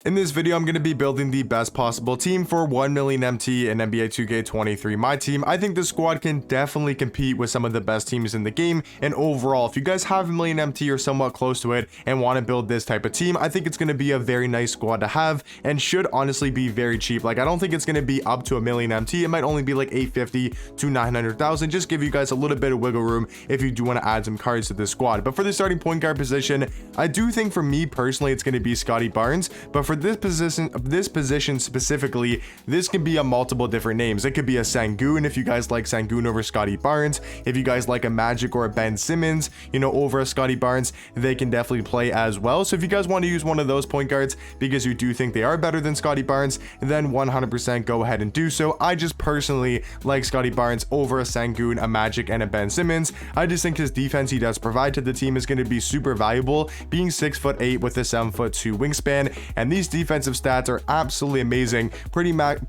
In this video, I'm going to be building the best possible team for 1 million MT in NBA 2K23 Myteam. I think this squad can definitely compete with some of the best teams in the game, and overall, if you guys have 1 million MT or somewhat close to it and want to build this type of team, I think it's going to be a very nice squad to have and should honestly be very cheap. Like, I don't think it's going to be up to 1 million MT. It might only be like 850 to 900,000. Just give you guys a little bit of wiggle room if you do want to add some cards to this squad. But for the starting point guard position, I do think for me personally, it's going to be Scottie Barnes. But for this position specifically, this can be a multiple different names. It could be a Sengun if you guys like Sengun over Scottie Barnes. If you guys like a Magic or a Ben Simmons, you know, over a Scottie Barnes, they can definitely play as well. So if you guys want to use one of those point guards because you do think they are better than Scottie Barnes, then 100% go ahead and do so. I just personally like Scottie Barnes over a Sengun, a Magic, and a Ben Simmons. I just think his defense he does provide to the team is going to be super valuable, being 6'8" with a 7'2" wingspan, and these defensive stats are absolutely amazing. Pretty much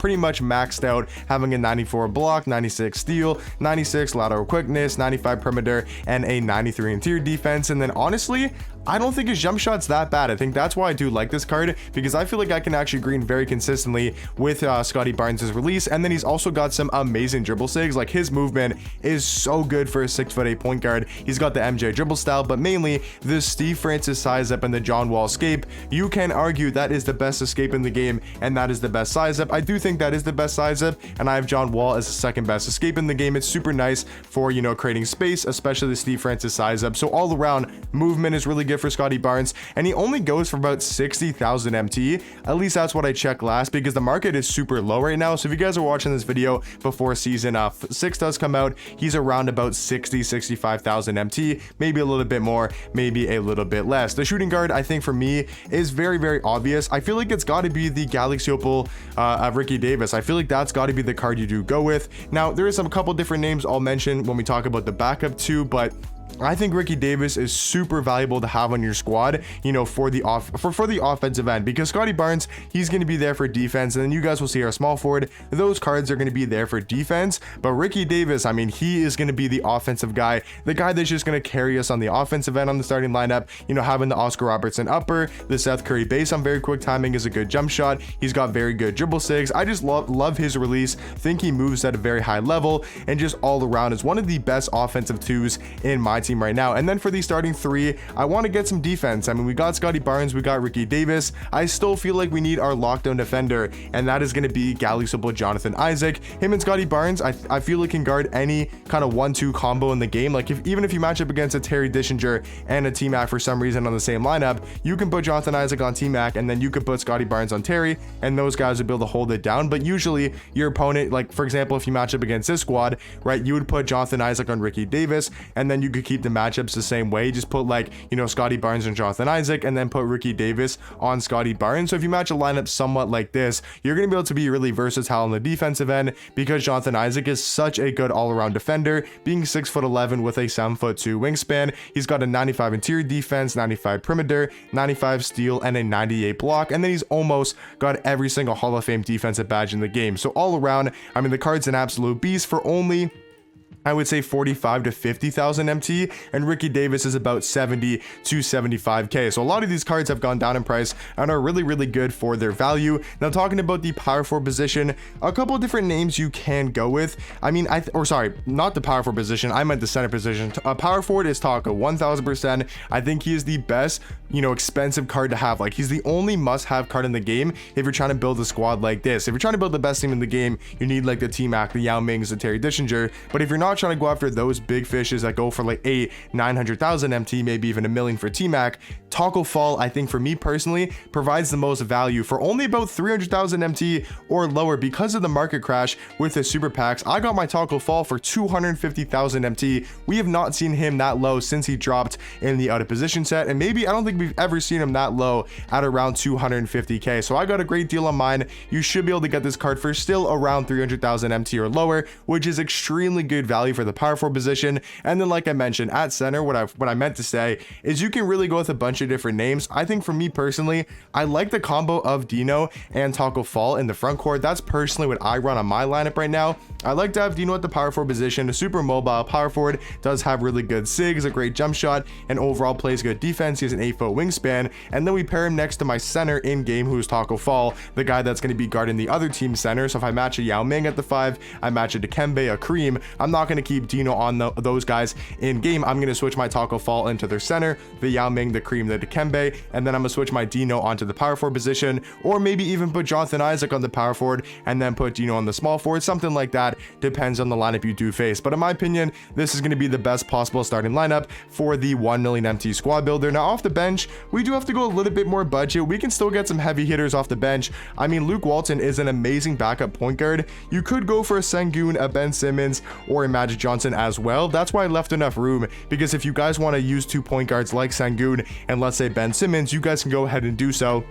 maxed out, having a 94 block, 96 steal, 96 lateral quickness, 95 perimeter, and a 93 interior defense. And then honestly, I don't think his jump shot's that bad. I think that's why I do like this card, because I feel like I can actually green very consistently with Scottie Barnes' release. And then he's also got some amazing dribble sigs. Like, his movement is so good for a 6'8" point guard. He's got the MJ dribble style, but mainly the Steve Francis size up and the John Wall escape. You can argue that is the best escape in the game, and that is the best size up. I do think that is the best size up, and I have John Wall as the second best escape in the game. It's super nice for, you know, creating space, especially the Steve Francis size up. So all around movement is really good for Scottie Barnes, and he only goes for about 60,000 MT. At least that's what I checked last, because the market is super low right now. So if you guys are watching this video before season 6 does come out, he's around about 65,000 MT, maybe a little bit more, maybe a little bit less. The shooting guard, I think for me, is very obvious. I feel like it's got to be the Galaxy Opal of Ricky Davis. I feel like that's got to be the card you do go with. Now, there is some couple different names I'll mention when we talk about the backup too, but I think Ricky Davis is super valuable to have on your squad, you know, for the offensive end, because Scottie Barnes, he's going to be there for defense, and then you guys will see our small forward, those cards are going to be there for defense. But Ricky Davis, I mean, he is going to be the offensive guy, the guy that's just going to carry us on the offensive end on the starting lineup. You know, having the Oscar Robertson upper, the Seth Curry base on very quick timing is a good jump shot. He's got very good dribble sigs. I just love his release. Think he moves at a very high level, and just all around is one of the best offensive twos in my team right now. And then for the starting three, I want to get some defense. I mean, we got Scottie Barnes, we got Ricky Davis. I still feel like we need our lockdown defender, and that is going to be Galaxy Opal Jonathan Isaac. Him and Scottie Barnes, I feel like can guard any kind of 1-2 combo in the game. Like, even if you match up against a Terry Dishinger and a T-Mac for some reason on the same lineup, you can put Jonathan Isaac on T-Mac, and then you could put Scottie Barnes on Terry, and those guys would be able to hold it down. But usually your opponent, like for example, if you match up against this squad, right, you would put Jonathan Isaac on Ricky Davis, and then you could keep the matchups the same way. Just put, like, you know, Scottie Barnes and Jonathan Isaac, and then put Ricky Davis on Scottie Barnes. So if you match a lineup somewhat like this, you're going to be able to be really versatile on the defensive end, because Jonathan Isaac is such a good all-around defender, being 6'11" with a 7'2" wingspan. He's got a 95 interior defense, 95 perimeter, 95 steal, and a 98 block, and then he's almost got every single Hall of Fame defensive badge in the game. So all around, I mean, the card's an absolute beast for only, I would say, 45 to 50,000 MT, and Ricky Davis is about 70 to 75k. So a lot of these cards have gone down in price and are really good for their value. Now, talking about the power forward position, a couple of different names you can go with. I mean, or sorry, not the power forward position, I meant the center position. Power forward is Taco, 1000%. I think he is the best, you know, expensive card to have. Like, he's the only must-have card in the game if you're trying to build a squad like this. If you're trying to build the best team in the game, you need like the T-Mac, the Yao Mings, the Terry Dishinger. But if you're not trying to go after those big fishes that go for like 900,000 MT, maybe even a million for T-Mac, Taco Fall, I think for me personally, provides the most value for only about 300,000 MT or lower. Because of the market crash with the super packs, I got my Taco Fall for 250,000 MT. We have not seen him that low since he dropped in the out of position set, and maybe I don't think we've ever seen him that low at around 250k. So I got a great deal on mine. You should be able to get this card for still around 300,000 MT or lower, which is extremely good value value for the power forward position. And then, like I mentioned, at center, what I meant to say is you can really go with a bunch of different names. I think for me personally, I like the combo of Dino and Taco Fall in the front court. That's personally what I run on my lineup right now. I like to have Dino at the power forward position, a super mobile power forward, does have really good sigs, a great jump shot, and overall plays good defense. He has an 8-foot wingspan. And then we pair him next to my center in game, who's Taco Fall, the guy that's going to be guarding the other team center. So if I match a Yao Ming at the 5, I match a Dikembe, a Kareem, I'm not going to keep Dino on those guys in game. I'm going to switch my Taco Fall into their center, the Yao Ming, the Kareem, the Dikembe, and then I'm going to switch my Dino onto the power forward position, or maybe even put Jonathan Isaac on the power forward and then put Dino on the small forward, something like that. Depends on the lineup you do face. But in my opinion, this is going to be the best possible starting lineup for the 1 million MT squad builder. Now off the bench, we do have to go a little bit more budget. We can still get some heavy hitters off the bench. I mean, Luke Walton is an amazing backup point guard. You could go for a Sengun, a Ben Simmons, or a Magic Johnson as well. That's why I left enough room, because if you guys want to use 2 point guards like Sengun and let's say Ben Simmons, you guys can go ahead and do so.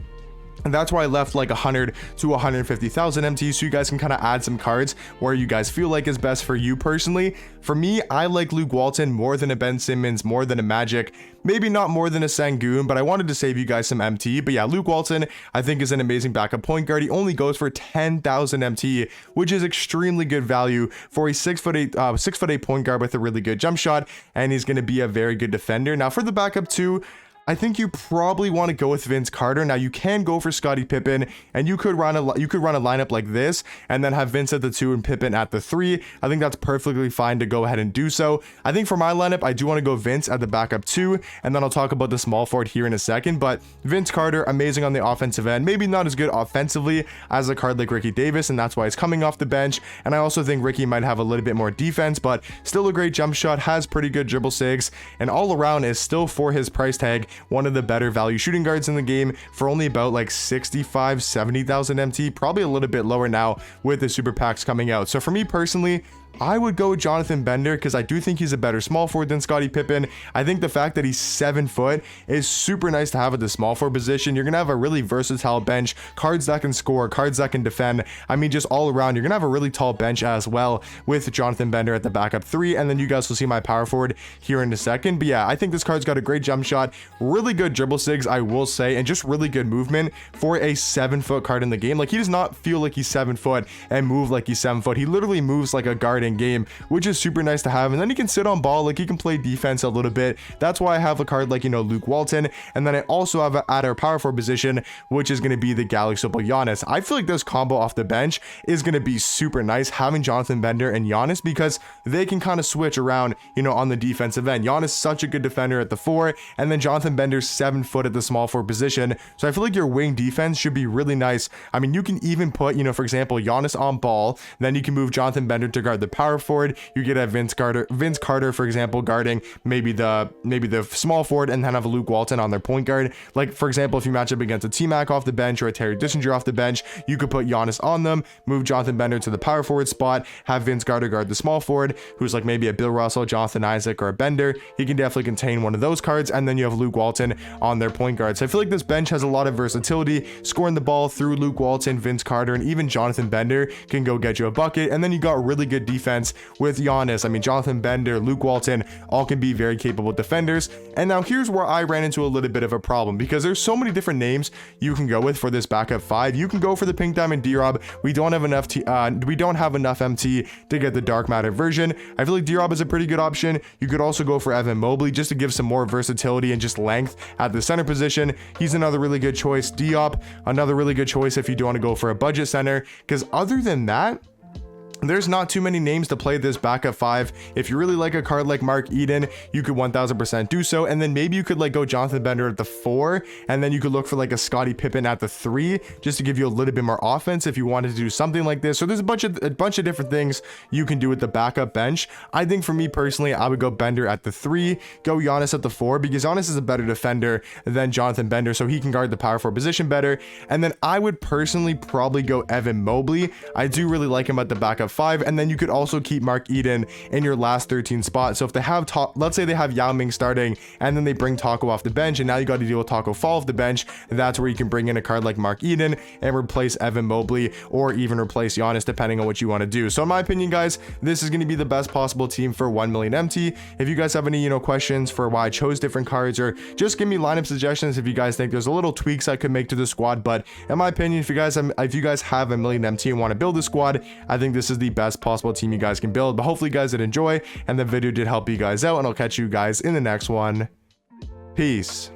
And that's why I left like 100 to 150,000 MT, so you guys can kind of add some cards where you guys feel like is best for you personally. For me, I like Luke Walton more than a Ben Simmons, more than a Magic, maybe not more than a Sengun, but I wanted to save you guys some MT. But yeah, Luke Walton, I think, is an amazing backup point guard. He only goes for 10,000 MT, which is extremely good value for a 6'8" point guard with a really good jump shot, and he's going to be a very good defender. Now for the backup 2, I think you probably want to go with Vince Carter. Now you can go for Scottie Pippen, and you could run a lineup like this and then have Vince at the 2 and Pippen at the 3. I think that's perfectly fine to go ahead and do so. I think for my lineup, I do want to go Vince at the backup 2, and then I'll talk about the small forward here in a second. But Vince Carter, amazing on the offensive end, maybe not as good offensively as a card like Ricky Davis, and that's why he's coming off the bench. And I also think Ricky might have a little bit more defense, but still a great jump shot, has pretty good dribble sigs, and all around is still, for his price tag, one of the better value shooting guards in the game for only about like 70,000 MT, probably a little bit lower now with the super packs coming out. So for me personally, I would go with Jonathan Bender, because I do think he's a better small forward than Scottie Pippen. I think the fact that he's 7 foot is super nice to have at the small forward position. You're going to have a really versatile bench, cards that can score, cards that can defend. I mean, just all around, you're going to have a really tall bench as well with Jonathan Bender at the backup 3. And then you guys will see my power forward here in a second. But yeah, I think this card's got a great jump shot, really good dribble sigs, I will say, and just really good movement for a 7 foot card in the game. Like, he does not feel like he's 7 foot and move like he's 7 foot. He literally moves like a guard in game, which is super nice to have. And then he can sit on ball, like he can play defense a little bit. That's why I have a card like, you know, Luke Walton. And then I also have at our power forward position, which is going to be the Galaxy Giannis. I feel like this combo off the bench is going to be super nice, having Jonathan Bender and Giannis, because they can kind of switch around, you know, on the defensive end. Giannis such a good defender at the 4, and then Jonathan Bender's 7 foot at the small forward position. So I feel like your wing defense should be really nice. I mean, you can even put, you know, for example, Giannis on ball, then you can move Jonathan Bender to guard the power forward. You get a Vince Carter, for example, guarding maybe the small forward, and then have a Luke Walton on their point guard. Like, for example, if you match up against a T-Mac off the bench or a Terry Dissinger off the bench, you could put Giannis on them, move Jonathan Bender to the power forward spot, have Vince Carter guard the small forward, who's like maybe a Bill Russell, Jonathan Isaac, or a Bender. He can definitely contain one of those cards, and then you have Luke Walton on their point guard. So I feel like this bench has a lot of versatility, scoring the ball through Luke Walton, Vince Carter, and even Jonathan Bender can go get you a bucket. And then you got really good defense with Giannis. I mean, Jonathan Bender, Luke Walton, all can be very capable defenders. And now here's where I ran into a little bit of a problem, because there's so many different names you can go with for this backup 5. You can go for the Pink Diamond D-Rob. We don't have enough MT to get the Dark Matter version. I feel like D-Rob is a pretty good option. You could also go for Evan Mobley just to give some more versatility and just length at the center position. He's another really good choice. Diop, another really good choice if you do want to go for a budget center, because other than that, there's not too many names to play this backup 5. If you really like a card like Mark Eden, you could 1000% do so. And then maybe you could like go Jonathan Bender at the 4, and then you could look for like a Scottie Pippen at the 3, just to give you a little bit more offense if you wanted to do something like this. So there's a bunch of different things you can do with the backup bench. I think for me personally, I would go Bender at the 3, go Giannis at the 4, because Giannis is a better defender than Jonathan Bender, so he can guard the power forward position better. And then I would personally probably go Evan Mobley. I do really like him at the backup 5, and then you could also keep Mark Eden in your last 13 spot. So if they have let's say they have Yao Ming starting, and then they bring Taco off the bench, and now you got to deal with Taco fall off the bench, that's where you can bring in a card like Mark Eden and replace Evan Mobley, or even replace Giannis, depending on what you want to do. So in my opinion, guys, this is going to be the best possible team for 1 million MT. If you guys have any, questions for why I chose different cards, or just give me lineup suggestions if you guys think there's a little tweaks I could make to the squad. But in my opinion, if you guys have a million MT and want to build a squad, I think this is the best possible team you guys can build. But hopefully you guys did enjoy, and the video did help you guys out, and I'll catch you guys in the next one. Peace.